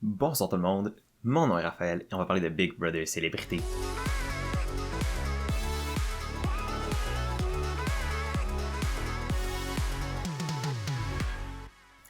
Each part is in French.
Bonsoir tout le monde, mon nom est Raphaël et on va parler de Big Brother Célébrité.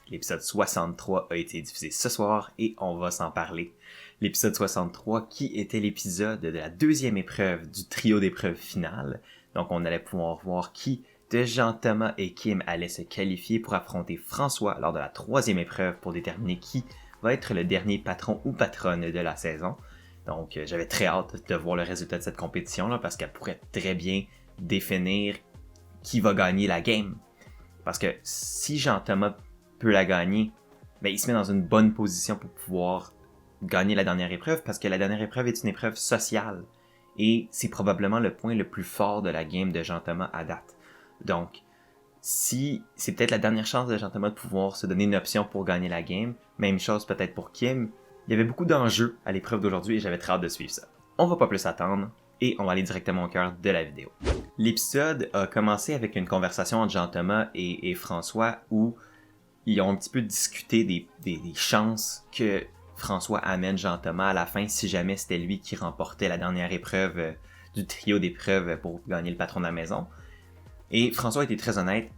L'épisode 63 a été diffusé ce soir et on va s'en parler. L'épisode 63 qui était l'épisode de la deuxième épreuve du trio d'épreuves finales. Donc on allait pouvoir voir qui de Jean Thomas et Kim allait se qualifier pour affronter François lors de la troisième épreuve pour déterminer qui va être le dernier patron ou patronne de la saison. Donc j'avais très hâte de voir le résultat de cette compétition-là parce qu'elle pourrait très bien définir qui va gagner la game. Parce que si Jean Thomas peut la gagner, ben il se met dans une bonne position pour pouvoir gagner la dernière épreuve parce que la dernière épreuve est une épreuve sociale. Et c'est probablement le point le plus fort de la game de Jean Thomas à date. Donc, si c'est peut-être la dernière chance de Jean Thomas de pouvoir se donner une option pour gagner la game, même chose peut-être pour Kim, il y avait beaucoup d'enjeux à l'épreuve d'aujourd'hui et j'avais très hâte de suivre ça. On va pas plus attendre et on va aller directement au cœur de la vidéo. L'épisode a commencé avec une conversation entre Jean Thomas et François où ils ont un petit peu discuté des chances que François amène Jean Thomas à la fin si jamais c'était lui qui remportait la dernière épreuve du trio d'épreuves pour gagner le patron de la maison. Et François était très honnête,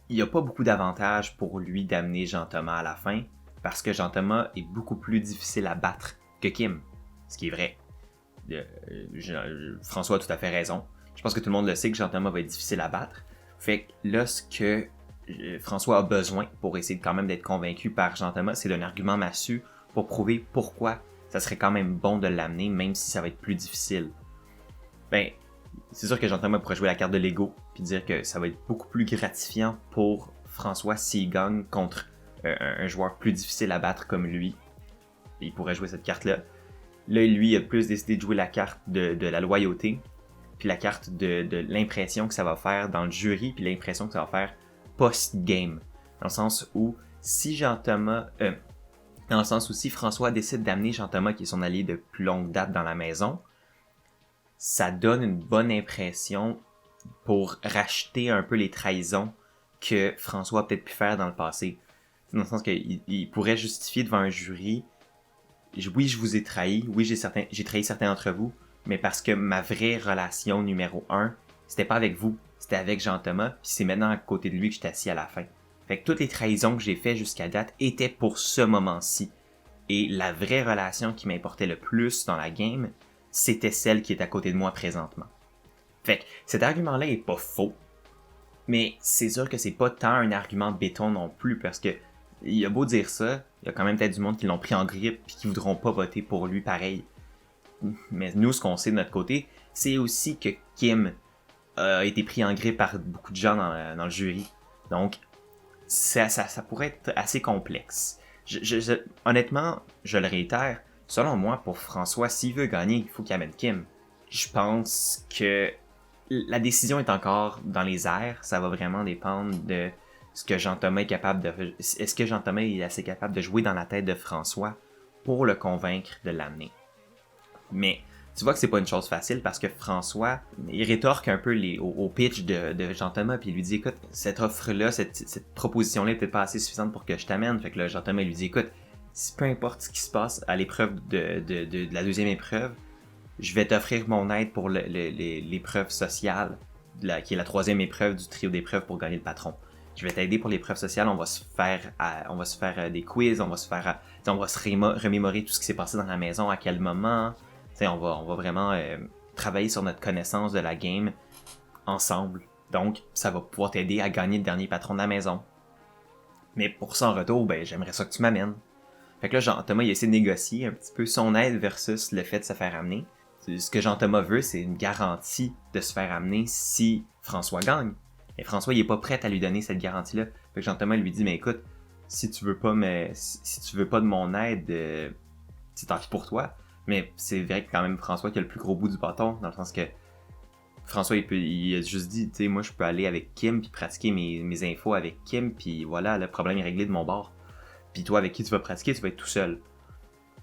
il n'y a pas beaucoup d'avantages pour lui d'amener Jean Thomas à la fin parce que Jean Thomas est beaucoup plus difficile à battre que Kim, ce qui est vrai. François a tout à fait raison. Je pense que tout le monde le sait que Jean Thomas va être difficile à battre. Fait que là, ce que François a besoin pour essayer quand même d'être convaincu par Jean Thomas, c'est d'un argument massu pour prouver pourquoi ça serait quand même bon de l'amener, même si ça va être plus difficile. Ben, c'est sûr que Jean Thomas pourrait jouer la carte de l'ego puis dire que ça va être beaucoup plus gratifiant pour François s'il gagne contre un joueur plus difficile à battre comme lui. Il pourrait jouer cette carte-là. Là, lui, il a plus décidé de jouer la carte de la loyauté, puis la carte de l'impression que ça va faire dans le jury, puis l'impression que ça va faire post-game. Dans le sens où si François décide d'amener Jean Thomas, qui est son allié de plus longue date dans la maison, ça donne une bonne impression pour racheter un peu les trahisons que François a peut-être pu faire dans le passé. Dans le sens qu'il pourrait justifier devant un jury, oui, je vous ai trahi, oui, j'ai trahi certains d'entre vous, mais parce que ma vraie relation numéro 1, c'était pas avec vous, c'était avec Jean Thomas, puis c'est maintenant à côté de lui que j'étais assis à la fin. Fait que toutes les trahisons que j'ai faites jusqu'à date étaient pour ce moment-ci. Et la vraie relation qui m'importait le plus dans la game, c'était celle qui est à côté de moi présentement. Fait que cet argument-là est pas faux, mais c'est sûr que c'est pas tant un argument béton non plus, parce que il a beau dire ça, il y a quand même peut-être du monde qui l'ont pris en grippe puis qui voudront pas voter pour lui pareil. Mais nous, ce qu'on sait de notre côté, c'est aussi que Kim a été pris en grippe par beaucoup de gens dans le jury. Donc, ça pourrait être assez complexe. Honnêtement, je le réitère, selon moi, pour François, s'il veut gagner, il faut qu'il amène Kim. Je pense que la décision est encore dans les airs. Ça va vraiment dépendre de ce que Jean Thomas est capable de... Est-ce que Jean Thomas est assez capable de jouer dans la tête de François pour le convaincre de l'amener? Mais tu vois que c'est pas une chose facile parce que François, il rétorque un peu au pitch de Jean Thomas puis il lui dit écoute, cette offre-là, cette proposition-là est peut-être pas assez suffisante pour que je t'amène. Fait que là, Jean Thomas lui dit écoute, peu importe ce qui se passe à l'épreuve de la deuxième épreuve, je vais t'offrir mon aide pour l'épreuve sociale, qui est la troisième épreuve du trio d'épreuves pour gagner le patron. Je vais t'aider pour l'épreuve sociale, on va se faire des quiz, on va se remémorer tout ce qui s'est passé dans la maison, à quel moment. On va vraiment travailler sur notre connaissance de la game ensemble. Donc, ça va pouvoir t'aider à gagner le dernier patron de la maison. Mais pour ça, en retour, ben, j'aimerais ça que tu m'amènes. Fait que là, Jean-Thomas, il a essayé de négocier un petit peu son aide versus le fait de se faire amener. Ce que Jean-Thomas veut, c'est une garantie de se faire amener si François gagne. Et François, il est pas prêt à lui donner cette garantie-là. Fait que Jean-Thomas lui dit, mais écoute, si tu veux pas de mon aide, c'est tant pis pour toi. Mais c'est vrai que quand même François qui a le plus gros bout du bâton, dans le sens que François, il a juste dit, tu sais, moi je peux aller avec Kim puis pratiquer mes infos avec Kim, puis voilà, le problème est réglé de mon bord. Puis toi, avec qui tu vas pratiquer, tu vas être tout seul.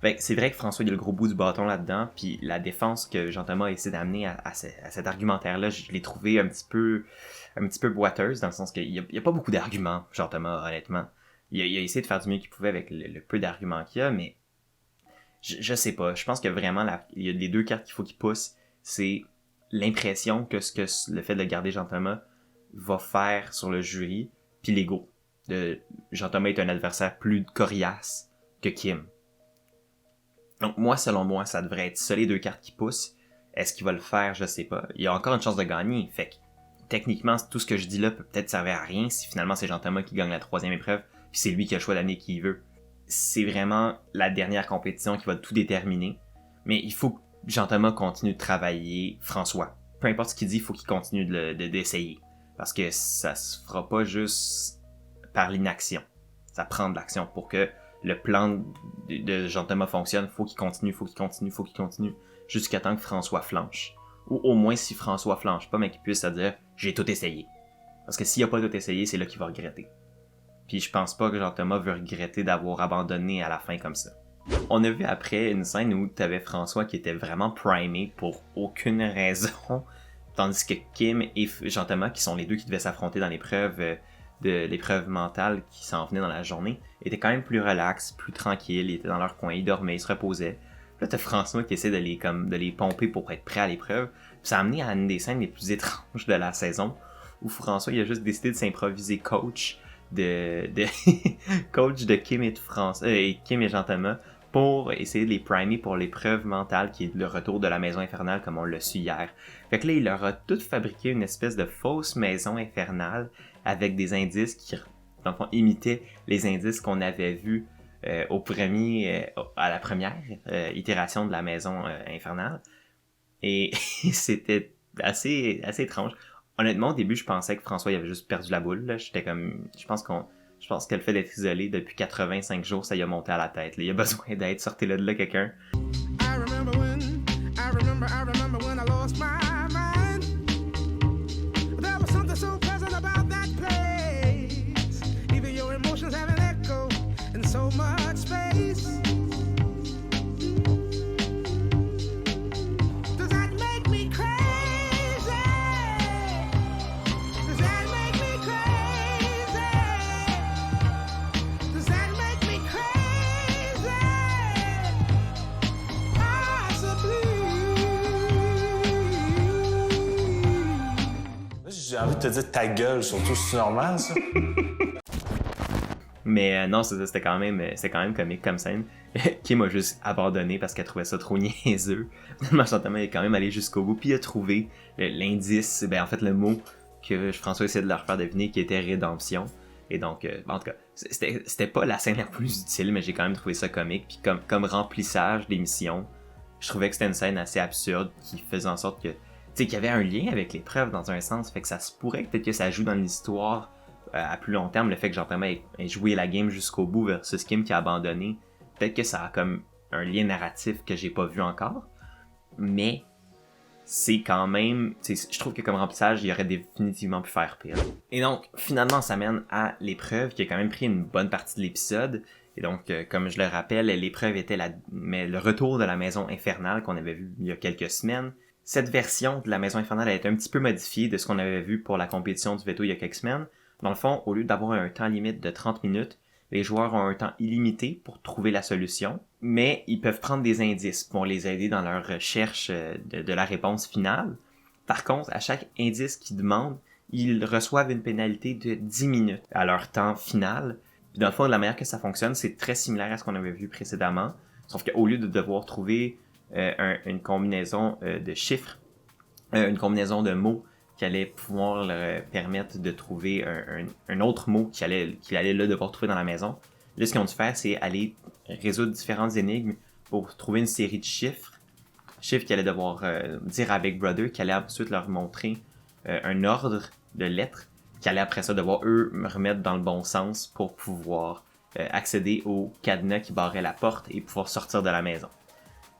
Fait que c'est vrai que François, il a le gros bout du bâton là-dedans, puis la défense que Jean-Thomas a essayé d'amener à cet argumentaire-là, je l'ai trouvé un petit peu boiteuse, dans le sens qu'il y a pas beaucoup d'arguments, Jean-Thomas, honnêtement. Il a essayé de faire du mieux qu'il pouvait avec le peu d'arguments qu'il y a, mais je sais pas. Je pense que vraiment, il y a les deux cartes qu'il faut qu'il pousse. C'est l'impression que le fait de garder Jean-Thomas va faire sur le jury, puis l'ego. Jean-Thomas est un adversaire plus coriace que Kim. Donc moi, selon moi, ça devrait être ça les deux cartes qui poussent. Est-ce qu'il va le faire? Je sais pas. Il y a encore une chance de gagner. Fait que, techniquement, tout ce que je dis là peut peut-être servir à rien si finalement c'est Jean-Thomas qui gagne la 3e épreuve, puis c'est lui qui a le choix d'amener qui il veut. C'est vraiment la dernière compétition qui va tout déterminer. Mais il faut que Jean-Thomas continue de travailler François. Peu importe ce qu'il dit, il faut qu'il continue d'essayer. Parce que ça se fera pas juste par l'inaction. Ça prend de l'action pour que le plan de Jean-Thomas fonctionne. Faut qu'il continue, jusqu'à temps que François flanche. Ou au moins si François flanche pas, mais qu'il puisse se dire « j'ai tout essayé ». Parce que s'il a pas tout essayé, c'est là qu'il va regretter. Puis je pense pas que Jean-Thomas veut regretter d'avoir abandonné à la fin comme ça. On a vu après une scène où t'avais François qui était vraiment primé pour aucune raison, tandis que Kim et Jean-Thomas, qui sont les deux qui devaient s'affronter dans l'épreuve mentale qui s'en venait dans la journée, étaient quand même plus relax, plus tranquilles, ils étaient dans leur coin, ils dormaient, ils se reposaient. Puis là, t'as François qui essaie de les pomper pour être prêt à l'épreuve. Puis ça a amené à une des scènes les plus étranges de la saison, où François il a juste décidé de s'improviser coach coach de Kim et Kim et Jean-Thomas pour essayer de les primer pour l'épreuve mentale qui est le retour de la maison infernale comme on l'a su hier. Fait que là, il leur a tout fabriqué une espèce de fausse maison infernale avec des indices qui, dans le fond, imitaient les indices qu'on avait vus à la première itération de la maison infernale. Et c'était assez étrange. Honnêtement, au début, je pensais que François il avait juste perdu la boule. Là. J'étais comme, je pense que le fait d'être isolé depuis 85 jours, ça y a monté à la tête. Là. Il a besoin d'aide. Sortez-le de là, quelqu'un. I remember when I lost my mind. There was something so pleasant about that place. Even your emotions have an echo in so much space. J'ai envie de te dire ta gueule, surtout si c'est normal, ça. Mais non, c'était quand même comique comme scène. Kim a juste abandonné parce qu'elle trouvait ça trop niaiseux. Finalement, Jean-Thomas est quand même allé jusqu'au bout, puis il a trouvé l'indice, en fait le mot que François essayait de leur faire deviner qui était rédemption. Et donc, en tout cas, c'était pas la scène la plus utile, mais j'ai quand même trouvé ça comique. Puis comme remplissage d'émission, je trouvais que c'était une scène assez absurde qui faisait en sorte que qu'il y avait un lien avec l'épreuve dans un sens, fait que ça se pourrait peut-être que ça joue dans l'histoire à plus long terme, le fait que Jean-Thomas ait joué la game jusqu'au bout versus Kim qui a abandonné, peut-être que ça a comme un lien narratif que j'ai pas vu encore, mais c'est quand même, je trouve que comme remplissage, il aurait définitivement pu faire pire. Et donc, finalement, ça mène à l'épreuve qui a quand même pris une bonne partie de l'épisode, et donc, comme je le rappelle, l'épreuve était le retour de la maison infernale qu'on avait vu il y a quelques semaines. Cette version de la maison infernale a été un petit peu modifiée de ce qu'on avait vu pour la compétition du veto il y a quelques semaines. Dans le fond, au lieu d'avoir un temps limite de 30 minutes, les joueurs ont un temps illimité pour trouver la solution, mais ils peuvent prendre des indices pour les aider dans leur recherche de la réponse finale. Par contre, à chaque indice qu'ils demandent, ils reçoivent une pénalité de 10 minutes à leur temps final. Puis dans le fond, de la manière que ça fonctionne, c'est très similaire à ce qu'on avait vu précédemment, sauf qu'au lieu de devoir trouver une combinaison de chiffres, une combinaison de mots qui allait pouvoir leur permettre de trouver un autre mot qu'il allait là devoir trouver dans la maison. Là, ce qu'ils ont dû faire, c'est aller résoudre différentes énigmes pour trouver une série de chiffres qu'ils allaient devoir dire à Big Brother, qui allait ensuite leur montrer un ordre de lettres, qui allait après ça devoir, eux, me remettre dans le bon sens pour pouvoir accéder au cadenas qui barrait la porte et pouvoir sortir de la maison.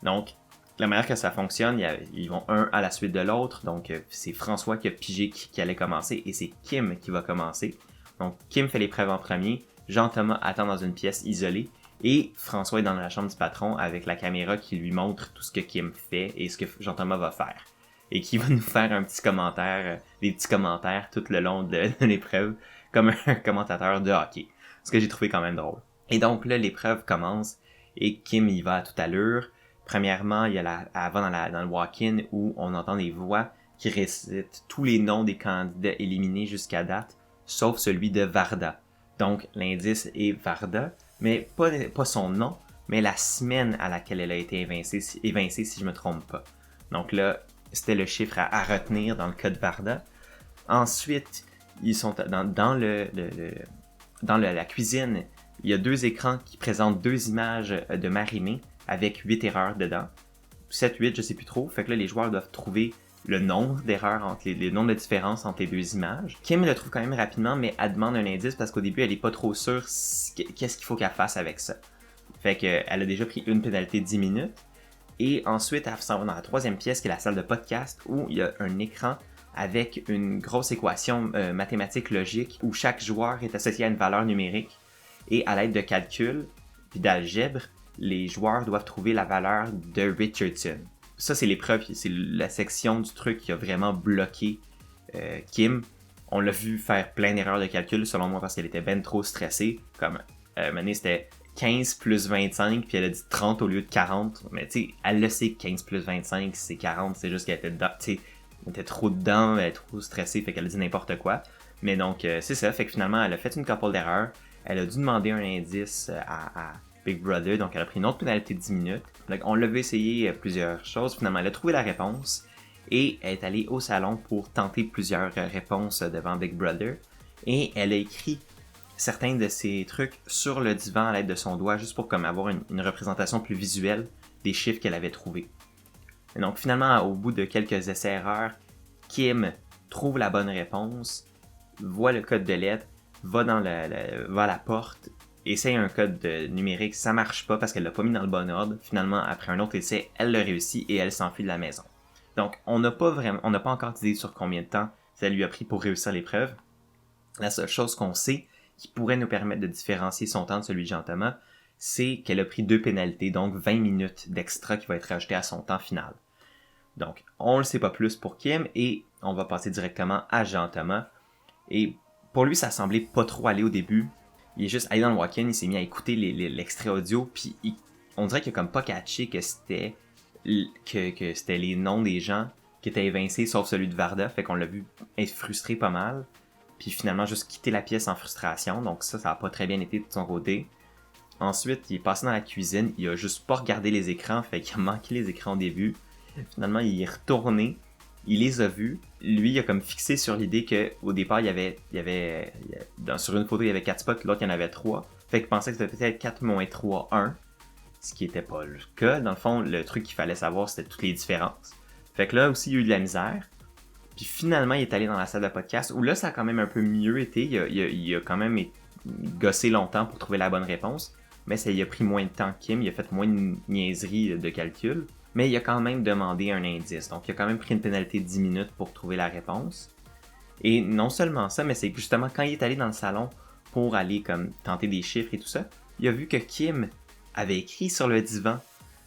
Donc, la manière que ça fonctionne, ils vont un à la suite de l'autre. Donc, c'est François qui a pigé qui allait commencer et c'est Kim qui va commencer. Donc, Kim fait l'épreuve en premier. Jean-Thomas attend dans une pièce isolée. Et François est dans la chambre du patron avec la caméra qui lui montre tout ce que Kim fait et ce que Jean-Thomas va faire. Et qui va nous faire des petits commentaires tout le long de l'épreuve, comme un commentateur de hockey. Ce que j'ai trouvé quand même drôle. Et donc là, l'épreuve commence. Et Kim y va à toute allure. Premièrement, il y a elle va dans le walk-in où on entend des voix qui récitent tous les noms des candidats éliminés jusqu'à date, sauf celui de Varda. Donc, l'indice est Varda, mais pas son nom, mais la semaine à laquelle elle a été évincée si je me trompe pas. Donc là, c'était le chiffre à retenir dans le cas de Varda. Ensuite, ils sont dans la cuisine. Il y a 2 écrans qui présentent 2 images de Marie-Mé avec 8 erreurs dedans. 7, 8, je sais plus trop. Fait que là, les joueurs doivent trouver le nombre d'erreurs entre les nombres de différences entre les 2 images. Kim le trouve quand même rapidement, mais elle demande un indice parce qu'au début, elle est pas trop sûre qu'est-ce qu'il faut qu'elle fasse avec ça. Fait que elle a déjà pris une pénalité de 10 minutes. Et ensuite, elle s'en va dans la 3e pièce, qui est la salle de podcast, où il y a un écran avec une grosse équation mathématique logique, où chaque joueur est associé à une valeur numérique. Et à l'aide de calcul, puis d'algèbre, les joueurs doivent trouver la valeur de Richardson. Ça, c'est l'épreuve, c'est la section du truc qui a vraiment bloqué Kim. On l'a vu faire plein d'erreurs de calcul, selon moi, parce qu'elle était ben trop stressée. Comme, Mané, c'était 15 plus 25, puis elle a dit 30 au lieu de 40. Mais tu sais, elle le sait que 15 plus 25, c'est 40. C'est juste qu'elle était dedans, tu sais, elle était trop dedans, elle était trop stressée, fait qu'elle a dit n'importe quoi. Mais donc, c'est ça, fait que finalement, elle a fait une couple d'erreurs. Elle a dû demander un indice à Big Brother, donc elle a pris une autre pénalité de 10 minutes. Donc, on l'avait essayé plusieurs choses, finalement, elle a trouvé la réponse. Et elle est allée au salon pour tenter plusieurs réponses devant Big Brother. Et elle a écrit certains de ces trucs sur le divan à l'aide de son doigt, juste pour comme avoir une représentation plus visuelle des chiffres qu'elle avait trouvés. Et donc finalement, au bout de quelques essais-erreurs, Kim trouve la bonne réponse, voit le code de lettres, va à la porte, essaye un code numérique, ça marche pas parce qu'elle l'a pas mis dans le bon ordre. Finalement, après un autre essai, elle l'a réussi et elle s'enfuit de la maison. Donc, on n'a pas encore d'idée sur combien de temps ça lui a pris pour réussir l'épreuve. La seule chose qu'on sait qui pourrait nous permettre de différencier son temps de celui de Jean-Thomas, c'est qu'elle a pris 2 pénalités, donc 20 minutes d'extra qui va être rajoutée à son temps final. Donc, on le sait pas plus pour Kim et on va passer directement à Jean-Thomas. Et pour lui, ça semblait pas trop aller au début. Il est juste allé dans le walk-in, il s'est mis à écouter l'extrait audio, puis on dirait qu'il a comme pas catché que c'était les noms des gens qui étaient évincés, sauf celui de Varda, fait qu'on l'a vu être frustré pas mal, puis finalement juste quitter la pièce en frustration, donc ça a pas très bien été de son côté. Ensuite, il est passé dans la cuisine, il a juste pas regardé les écrans, fait qu'il a manqué les écrans au début. Finalement, il est retourné, il les a vus. Lui, il a comme fixé sur l'idée qu'au départ, sur une photo, il y avait 4 spots, l'autre, il y en avait 3. Fait qu'il pensait que c'était peut-être 4 moins 3, 1. Ce qui était pas le cas. Dans le fond, le truc qu'il fallait savoir, c'était toutes les différences. Fait que là aussi, il y a eu de la misère. Puis finalement, il est allé dans la salle de podcast, où là, ça a quand même un peu mieux été. Il a quand même gossé longtemps pour trouver la bonne réponse. Mais ça, il a pris moins de temps que Kim, il a fait moins de niaiseries de calcul. Mais il a quand même demandé un indice. Donc, il a quand même pris une pénalité de 10 minutes pour trouver la réponse. Et non seulement ça, mais c'est que justement, quand il est allé dans le salon pour aller comme tenter des chiffres et tout ça, il a vu que Kim avait écrit sur le divan.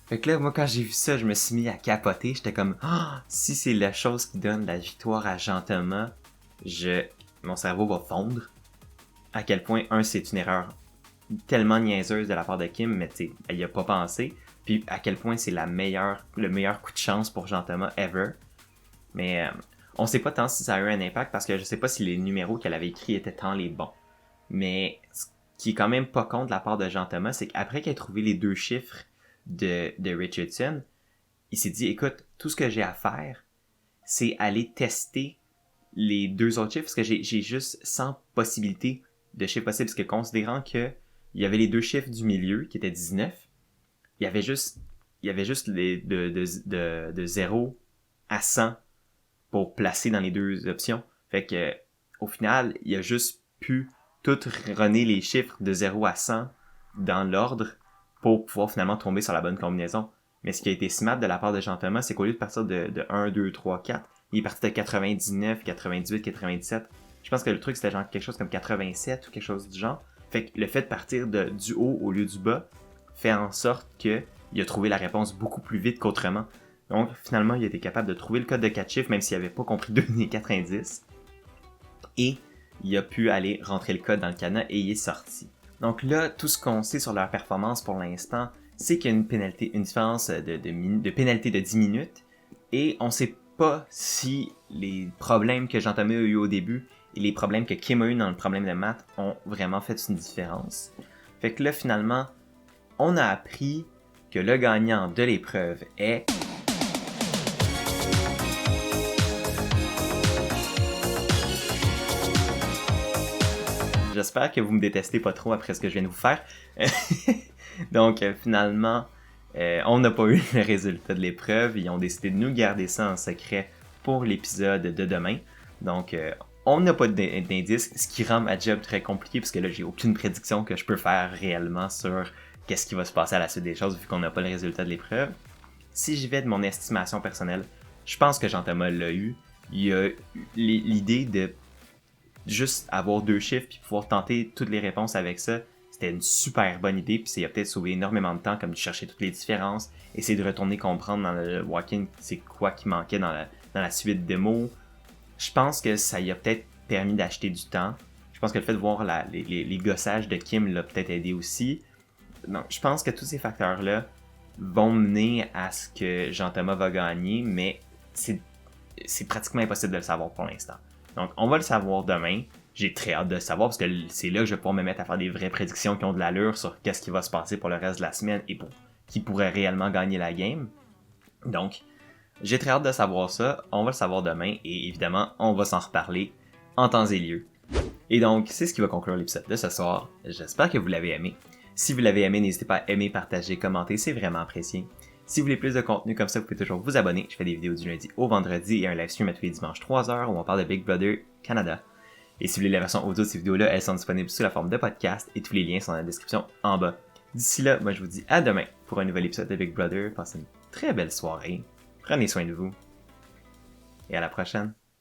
Fait que là, moi, quand j'ai vu ça, je me suis mis à capoter. J'étais comme, si c'est la chose qui donne la victoire à Jean-Thomas, mon cerveau va fondre. À quel point, c'est une erreur tellement niaiseuse de la part de Kim, mais tu sais, elle y a pas pensé. Puis à quel point c'est le meilleur coup de chance pour Jean-Thomas ever. Mais on sait pas tant si ça a eu un impact parce que je sais pas si les numéros qu'elle avait écrits étaient tant les bons. Mais ce qui est quand même pas con de la part de Jean-Thomas, c'est qu'après qu'il ait trouvé les 2 chiffres de Richardson, il s'est dit, écoute, tout ce que j'ai à faire, c'est aller tester les 2 autres chiffres parce que j'ai juste 100 possibilités de chiffres possibles. Parce que considérant que il y avait les 2 chiffres du milieu qui étaient 19, il y avait juste les de 0 à 100 pour placer dans les 2 options. Fait que au final, il a juste pu tout runner les chiffres de 0 à 100 dans l'ordre pour pouvoir finalement tomber sur la bonne combinaison. Mais ce qui a été smart de la part de Jean-Thomas, c'est qu'au lieu de partir de 1, 2, 3, 4, il est parti de 99, 98, 97. Je pense que le truc, c'était genre quelque chose comme 87 ou quelque chose du genre. Fait que le fait de partir du haut au lieu du bas fait en sorte qu'il a trouvé la réponse beaucoup plus vite qu'autrement. Donc, finalement, il a été capable de trouver le code de 4 chiffres, même s'il n'avait pas compris 2 des 4 indices. Et il a pu aller rentrer le code dans le cadenas et il est sorti. Donc là, tout ce qu'on sait sur leur performance pour l'instant, c'est qu'il y a une différence de pénalité de 10 minutes, et on sait pas si les problèmes que Jean-Thomas a eu au début et les problèmes que Kim a eu dans le problème de maths ont vraiment fait une différence. Fait que là, finalement, on a appris que le gagnant de l'épreuve est... J'espère que vous me détestez pas trop après ce que je viens de vous faire. Donc, finalement, on n'a pas eu le résultat de l'épreuve. Ils ont décidé de nous garder ça en secret pour l'épisode de demain. Donc, on n'a pas d'indice, ce qui rend ma job très compliquée parce que là, j'ai aucune prédiction que je peux faire réellement sur qu'est-ce qui va se passer à la suite des choses vu qu'on n'a pas le résultat de l'épreuve. Si j'y vais de mon estimation personnelle, je pense que Jean-Thomas l'a eu. Il y a l'idée de juste avoir 2 chiffres puis pouvoir tenter toutes les réponses avec ça. C'était une super bonne idée, puis ça a peut-être sauvé énormément de temps, comme de chercher toutes les différences, essayer de retourner comprendre dans le walk-in c'est quoi qui manquait dans la suite des mots. Je pense que ça y a peut-être permis d'acheter du temps. Je pense que le fait de voir les gossages de Kim l'a peut-être aidé aussi. Donc, je pense que tous ces facteurs-là vont mener à ce que Jean-Thomas va gagner, mais c'est pratiquement impossible de le savoir pour l'instant. Donc, on va le savoir demain. J'ai très hâte de le savoir parce que c'est là que je vais pouvoir me mettre à faire des vraies prédictions qui ont de l'allure sur qu'est-ce qui va se passer pour le reste de la semaine et pour qui pourrait réellement gagner la game. Donc, j'ai très hâte de savoir ça. On va le savoir demain et évidemment, on va s'en reparler en temps et lieu. Et donc, c'est ce qui va conclure l'épisode de ce soir. J'espère que vous l'avez aimé. Si vous l'avez aimé, n'hésitez pas à aimer, partager, commenter, c'est vraiment apprécié. Si vous voulez plus de contenu comme ça, vous pouvez toujours vous abonner. Je fais des vidéos du lundi au vendredi et un live stream à tous les dimanches 3h où on parle de Big Brother Canada. Et si vous voulez la version audio de ces vidéos-là, elles sont disponibles sous la forme de podcast et tous les liens sont dans la description en bas. D'ici là, moi je vous dis à demain pour un nouvel épisode de Big Brother. Passez une très belle soirée. Prenez soin de vous. Et à la prochaine.